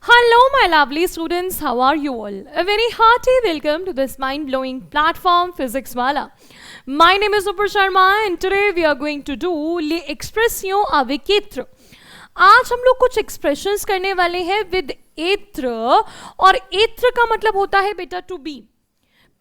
Hello, my lovely students. How are you all? A very hearty welcome to this mind-blowing platform, Physics Wala. My name is Upar Sharma, and today we are going to do les expressions avec être. आज हम लोग कुछ expressions करने वाले हैं with एत्र, और एत्र का मतलब होता है बेटा टू बी.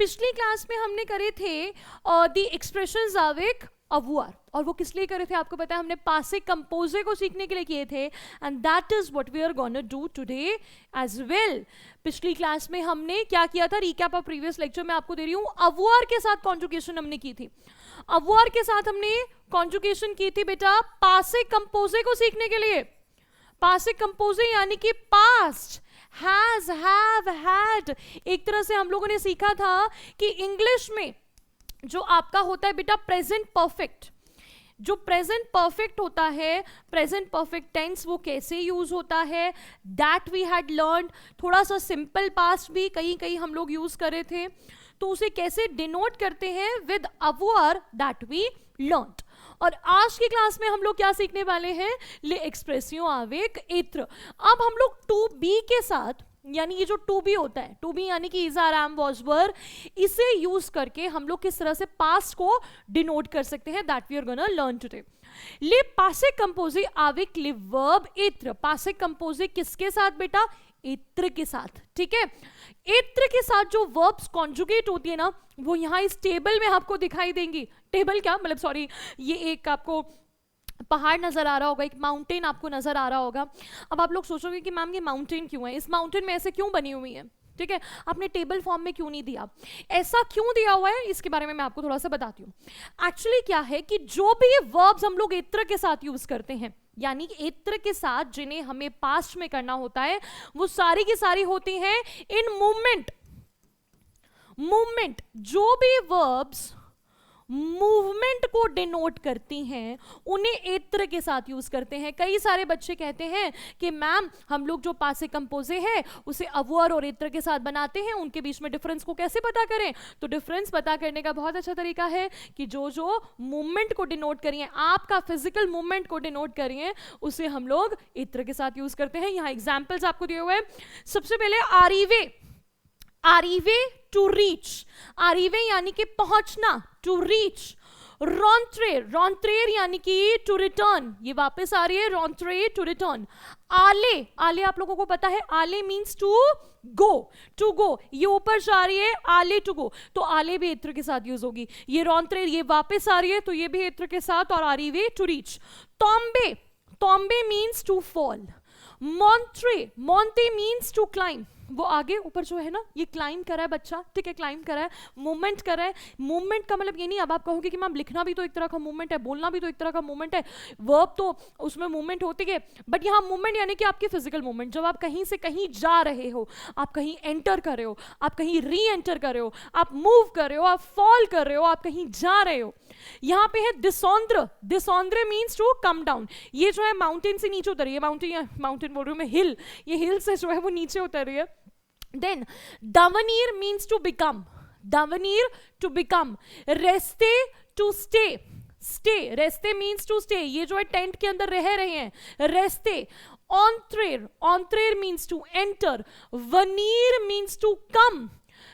पिछली क्लास में हमने करे थे दी एक्सप्रेशंस avec अवुआर, और वो किस लिए करे थे आपको पता है, हमने पासे कंपोजे को सीखने के लिए किए थे. And that is what we are gonna do today as well. पिछली क्लास में हमने क्या किया था, रिकैप ऑफ प्रीवियस लेक्चर में आपको दे रही हूँ. अवुआर के साथ कॉन्जुगेशन हमने की थी. अवुआर के साथ हमने कॉन्जुगेशन की थी बेटा पासे कंपोजे को सीखने के लिए. पासे कंपोजे यानी कि पास्ट, हैज, हैव, हैड. एक तरह से हम लोगों ने सीखा था कि इंग्लिश में जो आपका होता है बेटा प्रेजेंट परफेक्ट, जो प्रेजेंट परफेक्ट होता है, प्रेजेंट परफेक्ट टेंस, वो कैसे यूज होता है, दैट वी हैड लर्न्ड. थोड़ा सा सिंपल पास्ट भी कहीं कहीं हम लोग यूज कर रहे थे, तो उसे कैसे डिनोट करते हैं विद अवुआर, दैट वी लर्न्ड. और आज की क्लास में हम लोग क्या सीखने वाले हैं, ले एक्सप्रेसियों avec être. अब हम लोग टू बी के साथ, यानी ये जो टू बी होता है, टू बी यानी कि इज, आर, एम, वाज, वर, इसे यूज करके हम लोग किस तरह से पास्ट को डिनोट कर सकते हैं, that we are gonna learn today. ले पासे कंपोजे avec le verb être. पासे कंपोजे किसके साथ बेटा, एत्र के साथ. ठीक है, एत्र के साथ जो वर्ब्स कॉन्जुगेट होती है ना, वो यहाँ इस टेबल में आपको दिखाई देंगी. टेबल क्या मतलब, सॉरी, ये एक आपको पहाड़ नजर आ रहा होगा, एक माउंटेन आपको नजर आ रहा होगा. अब आप लोग सोचोगे कि मैम ये माउंटेन क्यों है, इस माउंटेन में ऐसे क्यों बनी हुई है, ठीक है, आपने टेबल फॉर्म में क्यों नहीं दिया, ऐसा क्यों दिया हुआ है, इसके बारे में मैं आपको थोड़ा सा बताती हूँ. एक्चुअली क्या है कि जो भी वर्ब्स हम लोग एत्र के साथ यूज करते हैं, यानी एत्र के साथ जिन्हें हमें पास्ट में करना होता है, वो सारी की सारी होती हैं इन मूवमेंट. मूवमेंट, जो भी वर्ब्स मूवमेंट को डिनोट करती हैं उन्हें एत्र के साथ यूज करते हैं. कई सारे बच्चे कहते हैं कि मैम हम लोग जो पासे कंपोजे है उसे अवुआर और एत्र के साथ बनाते हैं, उनके बीच में डिफरेंस को कैसे पता करें. तो डिफरेंस पता करने का बहुत अच्छा तरीका है कि जो जो मूवमेंट को डिनोट करिए, आपका फिजिकल मूवमेंट को डिनोट करिए, उसे हम लोग एत्र के साथ यूज करते हैं. यहाँ एग्जाम्पल्स आपको दिए हुए हैं. सबसे पहले आरीवे, आरीवे टू रीच, आरीवे यानी कि पहुंचना, टू रीच. रॉन्ट्रेर, रॉन्ट्रेर यानी कि टू रिटर्न, ये वापस आ रही है, रॉन्ट्रे टू रिटर्न. आले, आले आप लोगों को पता है, आले means to go, to go, ये ऊपर जा रही है, आले टू गो, तो आले भी एत्र के साथ यूज होगी. ये रॉन्ट्रेर, ये वापस आ रही है, तो ये भी एत्र के साथ, और आरीवे टू रीच. तोम्बे, तोम्बे मीन्स टू फॉल. मॉन्ट्रे, मॉन्टे मीन्स टू क्लाइम, वो आगे ऊपर जो है ना, ये क्लाइम करा है बच्चा, ठीक है, क्लाइम करा है, मूवमेंट करा है. मूवमेंट का मतलब ये नहीं, अब आप कहोगे कि मैम लिखना भी तो एक तरह का मूवमेंट है, बोलना भी तो एक तरह का मूवमेंट है, वर्ब तो उसमें मूवमेंट होती है, बट यहाँ मूवमेंट यानी कि आपकी फिजिकल मूवमेंट. जब आप कहीं से कहीं जा रहे हो, आप कहीं एंटर कर रहे हो, आप कहीं री एंटर कर रहे हो, आप मूव कर रहे हो, आप फॉल कर रहे हो, आप कहीं जा रहे हो. यहाँ पे है डिसोंद्र, डिसोंद्र मीन्स टू कम डाउन. ये जो है माउंटेन से नीचे उतर रही है, माउंटेन, माउंटेन बोल रही हूँ मैं, हिल, ये हिल से जो है वो नीचे उतर रही है. Then davanir means to become, davanir to become. Reste to stay, stay, reste means to stay, ये जो है टेंट के अंदर रह रहे हैं, reste. Entrer, entrer means to enter. Venir means to come.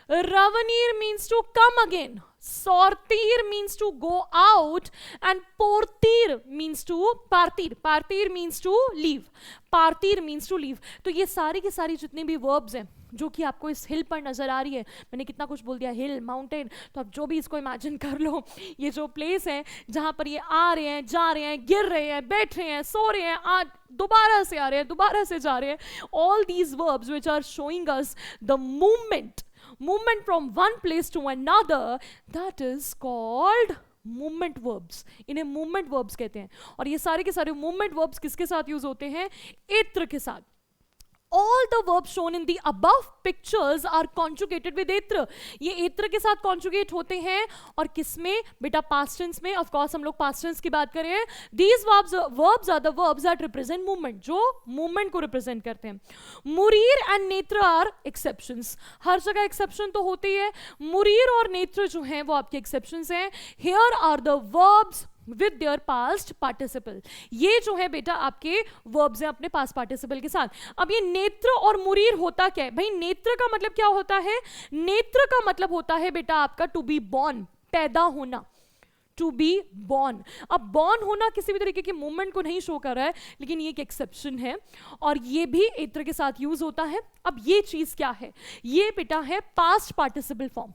Ravanir means to come again. Sortir means to go out, and portir means to partir, partir means to leave, partir means to leave. तो ये सारी की सारी जितनी भी verbs हैं जो कि आपको इस हिल पर नजर आ रही है, मैंने कितना कुछ बोल दिया, हिल, माउंटेन, तो आप जो भी इसको इमेजिन कर लो, ये जो प्लेस है जहां पर ये आ रहे हैं, जा रहे हैं, गिर रहे हैं, बैठ रहे हैं, सो रहे हैं, आज दोबारा से आ रहे हैं, दोबारा से जा रहे हैं, all these verbs which are showing us the movement, movement from one place to another, that is called movement verbs. इन्हें movement verbs कहते हैं. और ये सारे के सारे movement verbs किसके साथ यूज होते हैं, एत्र के साथ. All the verbs shown in the above pictures are conjugated with एत्र. ये एत्र के साथ conjugate होते हैं, और किसमें बेटा, past tense में. of course हम लोग past tense की बात करें. These verbs are the verbs that represent movement, जो movement को represent करते हैं. मुरीर and नेत्र are exceptions. हर जगह exception तो होती है, मुरीर और नेत्र जो हैं वो आपके exceptions हैं. Here are the verbs with their past participle. ये जो है बेटा आपके वर्ब्स हैं अपने पास्ट पार्टिसिपल के साथ। अब ये नेत्र और मुरीर होता क्या है भाई? नेत्र का मतलब क्या होता है? नेत्र का मतलब होता है बेटा आपका टू बी बॉर्न, पैदा होना, टू बी बॉर्न। अब बॉर्न होना किसी भी तरीके के मूवमेंट को नहीं शो कर रहा है, लेकिन ये एक एक्सेप्शन है और ये भी एत्र के साथ यूज होता है। अब ये चीज क्या है? ये बेटा है पास्ट पार्टिसिपल फॉर्म।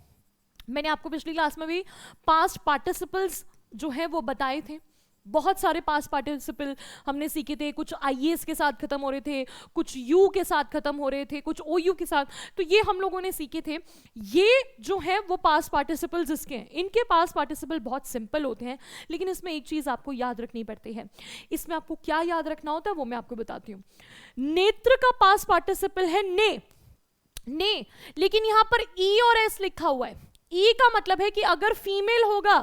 मैंने आपको पिछली क्लास में भी पास्ट पार्टिसिपल्स जो है वो बताए थे। बहुत सारे पास्ट पार्टिसिपल हमने सीखे थे, कुछ आईएएस के साथ खत्म हो रहे थे, कुछ यू के साथ खत्म हो रहे थे, कुछ ओयू के साथ, तो ये हम लोगों ने सीखे थे। ये जो है वो पास्ट पार्टिसिपल्स इसके हैं। इनके पास्ट पार्टिसिपल बहुत सिंपल होते हैं, लेकिन इसमें एक चीज आपको याद रखनी पड़ती है। इसमें आपको क्या याद रखना होता है वो मैं आपको बताती हूँ। नेत्र का पास्ट पार्टिसिपल है ने, लेकिन यहां पर ई और एस लिखा हुआ है। ई का मतलब है कि अगर फीमेल होगा,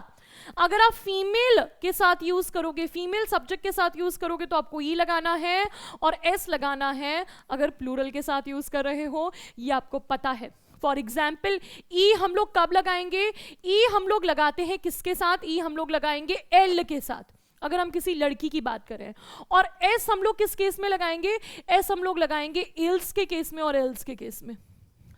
अगर आप फीमेल के साथ यूज करोगे, फीमेल सब्जेक्ट के साथ यूज करोगे तो आपको ई लगाना है और एस लगाना है। अगर प्लूरल के साथ यूज कर रहे हो ये आपको पता है। फॉर एग्जाम्पल ई हम लोग कब लगाएंगे? ई हम लोग लगाते हैं किसके साथ? ई हम लोग लगाएंगे एल के साथ, अगर हम किसी लड़की की बात करें। और एस हम लोग किस केस में लगाएंगे? एस हम लोग लगाएंगे इल्स के केस में और एल्स के केस में,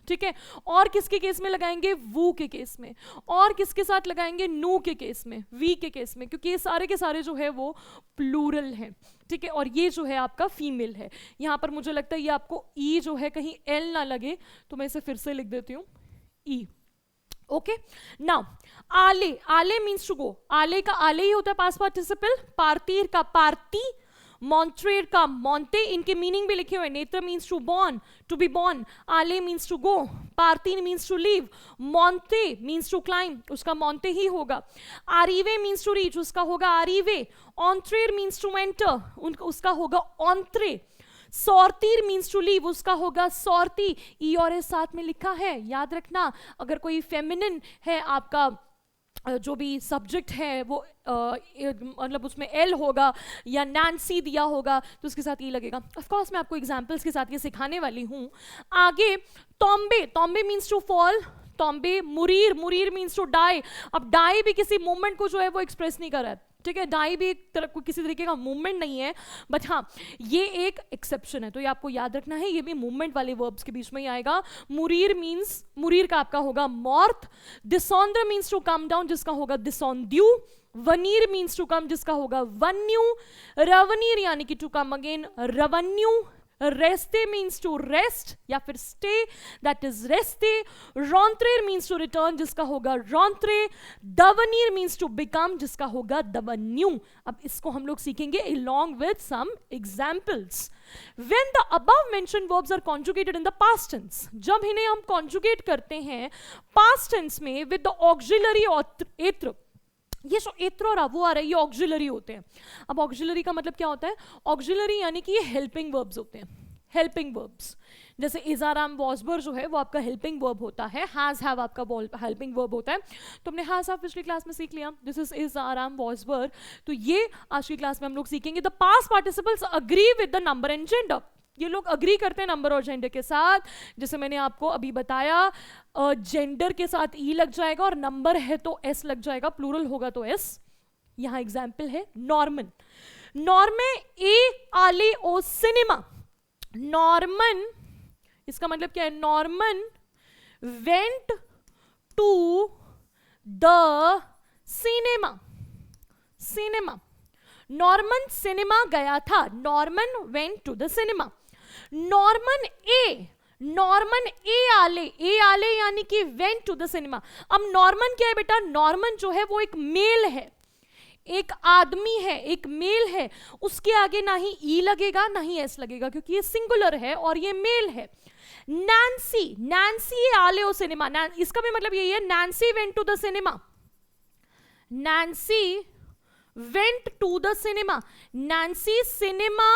ठीक है। और किसके केस में लगाएंगे? वू के केस में। और किसके साथ लगाएंगे? नू के केस में, वी के केस में, क्योंकि ये सारे के सारे जो है वो प्लूरल हैं, ठीक है। और ये जो है आपका फीमेल है। यहां पर मुझे लगता है ये आपको ई जो है कहीं एल ना लगे, तो मैं इसे फिर से लिख देती हूं, ई। ओके, नाउ आले, आले मीन्स टू गो। आले का आले ही होता है पास्ट पार्टिसिपल। पार्तीर का पार्ती, मॉन्ट्रेर का मॉन्टे, इनके मीनिंग भी लिखे हुए। नेत्र means to born, to be born. आले मीन्स टू गो, पार्तीन मीन्स टू लीव, मॉन्टे मीन्स टू क्लाइम, उसका मॉन्टे ही होगा। आरीवे मीन्स टू रीच, उसका होगा आरीवे। ऑन्ट्रेर मीन्स टू एंटर, उसका होगा ऑन्ट्रे। सौरतीर मीन्स टू लीव, उसका होगा सौरती। ई और एस साथ में लिखा है, याद रखना। अगर कोई फेमिनिन है आपका जो भी सब्जेक्ट है वो मतलब उसमें एल होगा या नैंसी दिया होगा तो उसके साथ ई लगेगा। ऑफ कोर्स मैं आपको एग्जांपल्स के साथ ये सिखाने वाली हूँ। आगे तोम्बे, तोम्बे मीन्स टू फॉल, तोम्बे। मुरीर, मुरीर मीन्स टू डाई। अब डाई भी किसी मूवमेंट को जो है वो एक्सप्रेस नहीं कर रहा है, ठीक है। डाई भी एक तरह किसी तरीके का मूवमेंट नहीं है, बट हाँ ये एक एक्सेप्शन है, तो ये आपको याद रखना है। ये भी मूवमेंट वाले वर्ब्स के बीच में ही आएगा। मुरीर मीन्स, मुरीर का आपका होगा मॉर्थ। डिसॉन्डर मीन्स टू कम डाउन, जिसका होगा डिसॉन्ड्यू। वनीर मीन्स टू कम, जिसका होगा वन्यू। रवनीर यानी कि टू कम अगेन, रवन्यू। रेस्टे मीन्स टू रेस्ट या फिर स्टे, दैट इज रेस्टे। रॉन्त्रेर मीन्स टू रिटर्न, जिसका होगा रॉन्त्रे। दवनीर मीन्स टू बिकम, जिसका होगा दवन्यू। अब इसको हम लोग सीखेंगे along with some examples. When the above mentioned verbs are conjugated in the past tense, जब इन्हें हम conjugate करते हैं past tense में with the auxiliary एत्र, ये जो एत्र और वो आ रहा है ये ऑक्सिलरी होते हैं। अब ऑक्सिलरी का मतलब क्या होता है? ऑक्सिलरी यानी कि ये हेल्पिंग वर्ब्स होते हैं, हेल्पिंग वर्ब्स। जैसे is are am was were जो है वो आपका हेल्पिंग वर्ब होता है, हैज हैव आपका हेल्पिंग वर्ब होता है। तो हमने हैज हैव पिछली क्लास में सीख लिया, this is are am was were. तो ये आज की क्लास में हम लोग सीखेंगे। The past participles agree with the number and gender, ये लोग अग्री करते हैं नंबर और जेंडर के साथ। जैसे मैंने आपको अभी बताया, जेंडर के साथ ई लग जाएगा और नंबर है तो एस लग जाएगा, प्लूरल होगा तो एस। यहां एग्जाम्पल है नॉर्मन। नॉर्मे ए आले ओ सिनेमा। नॉर्मन, इसका मतलब क्या है? Norman went to the cinema, cinema. Norman cinema गया था, Norman went to the cinema. Norman ए आले यानी कि वेंट टू द सिनेमा। अब नॉर्मन क्या है बेटा? नॉर्मन जो है वो एक मेल है, एक आदमी है, एक मेल है। उसके आगे ना ही ई लगेगा ना ही एस लगेगा, क्योंकि ये सिंगुलर है और ये मेल है। नैन्सी, नैन्सी आले ओ सिनेमा, इसका भी मतलब यही है, Nancy went to the cinema. Nancy went to the cinema, Nancy cinema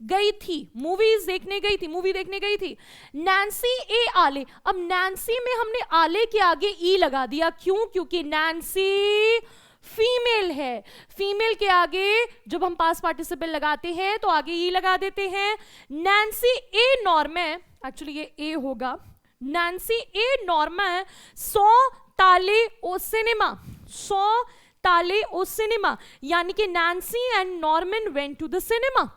गई थी, मूवीज देखने गई थी, मूवी देखने गई थी। नैन्सी ए आले, अब नैन्सी में हमने आले के आगे ई लगा दिया, क्यों? क्योंकि नैन्सी फीमेल है। फीमेल के आगे जब हम पास्ट पार्टिसिपल लगाते हैं तो आगे ई लगा देते हैं। नैन्सी ए नॉर्मे, एक्चुअली ये ए होगा, नैन्सी ए नॉर्मे सॉ ताले ओ सिनेमा, सॉ ताले ओ सिनेमा, यानी कि Nancy and Norman went to the cinema.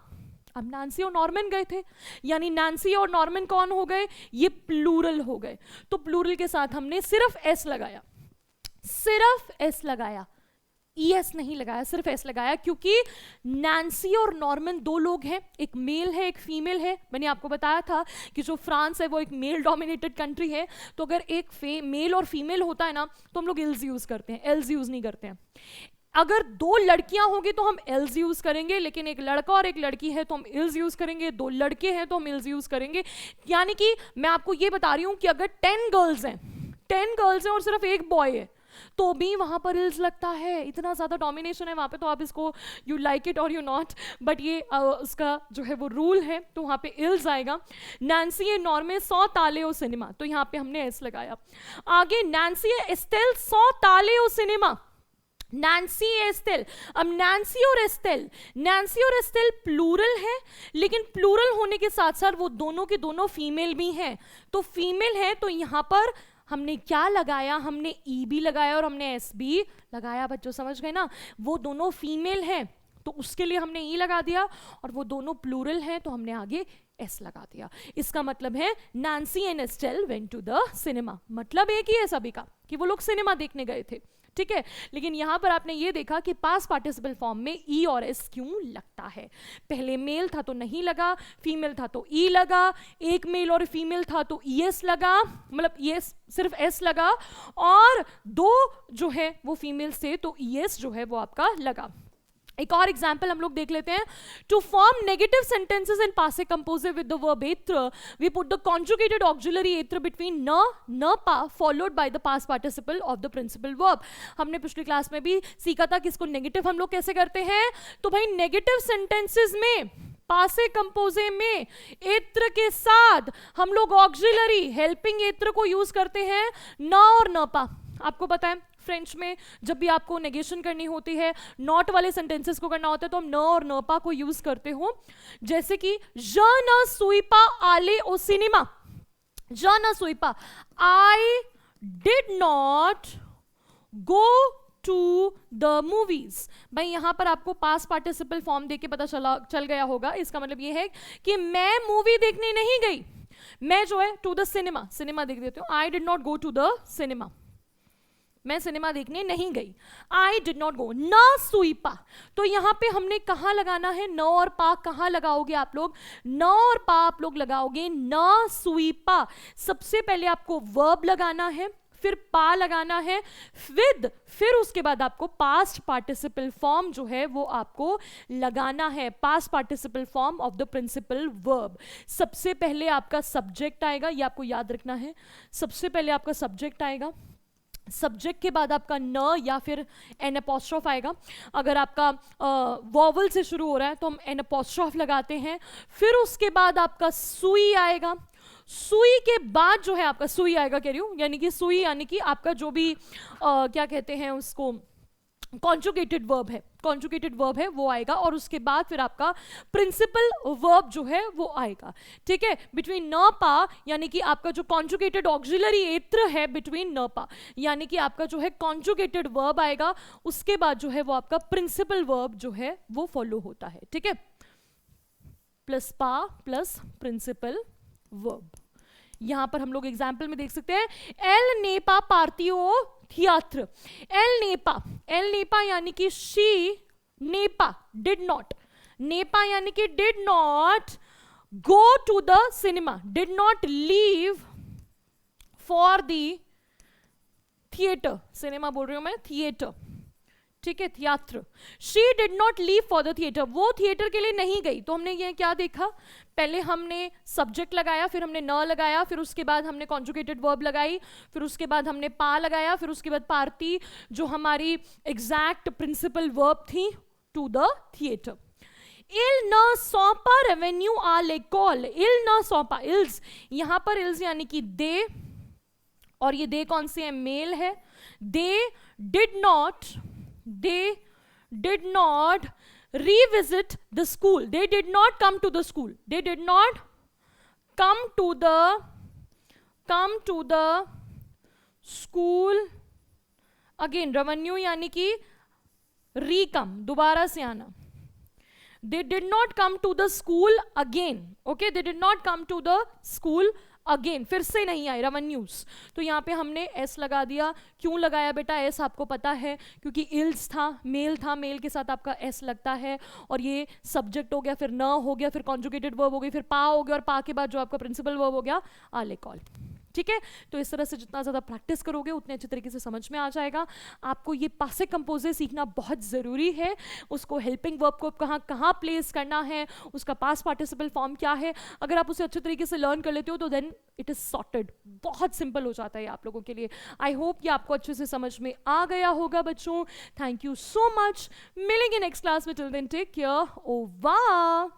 अब नैन्सी और नॉर्मन गए थे, यानी नैन्सी और नॉर्मन कौन हो गए, ये प्लूरल हो गए। तो प्लूरल के साथ हमने सिर्फ एस लगाया, सिर्फ एस लगाया, ईएस नहीं लगाया, सिर्फ एस लगाया, क्योंकि नैन्सी और नॉर्मन दो लोग हैं, एक मेल है एक फीमेल है। मैंने आपको बताया था कि जो फ्रांस है वो एक मेल डोमिनेटेड कंट्री है, तो अगर एक मेल और फीमेल होता है ना तो हम लोग इल्स यूज करते हैं, एल्स यूज नहीं करते हैं। अगर दो लड़कियां होंगी तो हम एल्स यूज करेंगे, लेकिन एक लड़का और एक लड़की है तो हम इल्स यूज करेंगे, दो लड़के हैं तो हम इल्स यूज करेंगे। यानी कि मैं आपको ये बता रही हूं कि अगर 10 गर्ल्स हैं, 10 गर्ल्स हैं और सिर्फ एक बॉय है तो भी वहां पर इल्स लगता है। इतना ज्यादा डोमिनेशन है वहां पे, तो आप इसको यू लाइक इट और यू नॉट, बट ये उसका जो है वो रूल है, तो वहां पे इल्स आएगा। नैन्सी एंड नॉर्मन सॉ ताले ओ सिनेमा, तो यहाँ पे हमने एस लगाया। आगे नैन्सी एस्टेल सॉ ताले ओ सिनेमा, नैन्सी एस्टेल। अब नैन्सी और एस्टेल, नैन्सी और एस्टेल प्लूरल है, लेकिन प्लूरल होने के साथ साथ वो दोनों के दोनों फीमेल भी हैं, तो फीमेल है तो यहां पर हमने क्या लगाया, हमने ई भी लगाया और हमने एस भी लगाया। बच्चों समझ गए ना, वो दोनों फीमेल हैं तो उसके लिए हमने ई लगा दिया, और वो दोनों प्लूरल हैं तो हमने आगे एस लगा दिया। इसका मतलब है Nancy and Estelle went to the cinema, मतलब एक ही है सभी का कि वो लोग सिनेमा देखने गए थे, ठीक है। लेकिन यहां पर आपने ये देखा कि पास्ट पार्टिसिपल फॉर्म में ई और एस क्यों लगता है। पहले मेल था तो नहीं लगा, फीमेल था तो ई लगा, एक मेल और फीमेल था तो ई एस लगा, मतलब ई एस सिर्फ एस लगा, और दो जो है वो फीमेल्स थे तो ई एस जो है वो आपका लगा। एक और एग्जाम्पल हम लोग देख लेते हैं। To form negative sentences in पासिव कंपोजिव विद द वर्ब एत्र, we put the conjugated auxiliary एत्र बिटवीन न, न पा followed by the past participle of the principal verb. हमने पिछली क्लास में भी सीखा था कि इसको नेगेटिव हम लोग कैसे करते हैं। तो भाई नेगेटिव सेंटेंसेस में पासे कंपोजे में एत्र के साथ हम लोग ऑक्सिलरी हेल्पिंग एत्र को यूज करते हैं, न और न पा। आपको पता है फ्रेंच में जब भी आपको नेगेशन करनी होती है, नॉट वाले सेंटेंसेस को करना होता है, तो हम न और न पा को यूज करते हो। जैसे कि ज न सुइपा आले ओ सिनेमा, ज न सुइपा, I did not go to the movies. भाई यहां पर आपको पास्ट पार्टिसिपल फॉर्म देके पता चल गया होगा, इसका मतलब ये है कि मैं मूवी देखने नहीं गई, मैं जो है टू द सिनेमा, सिनेमा देख देती हूँ, I did not go to the cinema, मैं सिनेमा देखने नहीं गई, आई डिड नॉट गो। न सुइपा, तो यहां पे हमने कहां लगाना है, न और पा कहां लगाओगे आप लोग, न और पा आप लोग लगाओगे न सुइपा। सबसे पहले आपको वर्ब लगाना है, फिर पा लगाना है, विद, फिर उसके बाद आपको पास्ट पार्टिसिपल फॉर्म जो है वो आपको लगाना है, past participle form of the principal verb. सबसे पहले आपका सब्जेक्ट आएगा, ये आपको याद रखना है, सबसे पहले आपका सब्जेक्ट आएगा, सब्जेक्ट के बाद आपका न या फिर एन अपोस्ट्रोफ आएगा। अगर आपका वॉवल से शुरू हो रहा है तो हम एन अपोस्ट्रोफ लगाते हैं। फिर उसके बाद आपका सुई आएगा, सुई के बाद जो है आपका सुई आएगा, कह रही हूं, यानी कि सुई यानी कि आपका जो भी क्या कहते हैं उसको, कॉन्जुगेटेड वर्ब है, कॉन्जुगेटेड वर्ब है वो आएगा, और उसके बाद फिर आपका प्रिंसिपल वर्ब जो है वो आएगा, ठीक है। बिटवीन न पा यानी कि आपका जो कॉन्जुगेटेड ऑक्सिलरी एत्र है बिटवीन न पा, यानी कि आपका जो है कॉन्जुगेटेड वर्ब आएगा, उसके बाद जो है वो आपका प्रिंसिपल वर्ब जो है वो फॉलो होता है, ठीक है। प्लस पा प्लस प्रिंसिपल वर्ब। यहां पर हम लोग एग्जाम्पल में देख सकते हैं, एल नेपा पार्थियो थियात्र, एल नेपा, एल नेपा यानी कि शी, नेपा डिड नॉट, नेपा यानी कि did not go to the cinema, did not leave for the theatre, cinema बोल रही हूं मैं, थिएटर, ठीक है, थियात्र। She did not leave for the theatre, वो थिएटर के लिए नहीं गई। तो हमने ये क्या देखा, पहले हमने सब्जेक्ट लगाया, फिर हमने न लगाया, फिर उसके बाद हमने कॉन्जुगेटेड वर्ब लगाई, फिर उसके बाद हमने पा लगाया, फिर उसके बाद पार्टी जो हमारी एग्जैक्ट प्रिंसिपल वर्ब थी, टू द थिएटर। इल न सौंपा रेवेन्यू आ लेकॉल, इल न सौंपा, इल्स, यहां पर इल्स यानी कि दे, और ये दे कौन से है, मेल है। They did not revisit the school, they did not come to the school, they did not come to the school। Again revenue यानी कि रीकम, दोबारा से आना. They did not come to the school again. Okay, they did not come to the school again. फिर से नहीं आए revenues. तो यहाँ पे हमने एस लगा दिया. क्यों लगाया बेटा एस, आपको पता है, क्योंकि इल्स था, मेल के साथ आपका एस लगता है, और ये सब्जेक्ट हो गया, फिर न हो गया, फिर कॉन्जुगेटेड वर्ब हो गई, फिर पा हो गया, और पा के बाद जो आपका प्रिंसिपल वर्ब हो गया आले कॉल. ठीक है, तो इस तरह से जितना ज़्यादा प्रैक्टिस करोगे उतने अच्छे तरीके से समझ में आ जाएगा. आपको ये पासे कंपोजे सीखना बहुत ज़रूरी है. उसको हेल्पिंग वर्ब को कहाँ कहाँ प्लेस करना है, उसका पास्ट पार्टिसिपल फॉर्म क्या है, अगर आप उसे अच्छे तरीके से लर्न कर लेते हो तो देन इट इज़ सॉर्टेड. बहुत सिंपल हो जाता है आप लोगों के लिए. आई होप कि आपको अच्छे से समझ में आ गया होगा बच्चों. Thank you so much. मिलेंगे नेक्स्ट क्लास में. Till then take care. Over.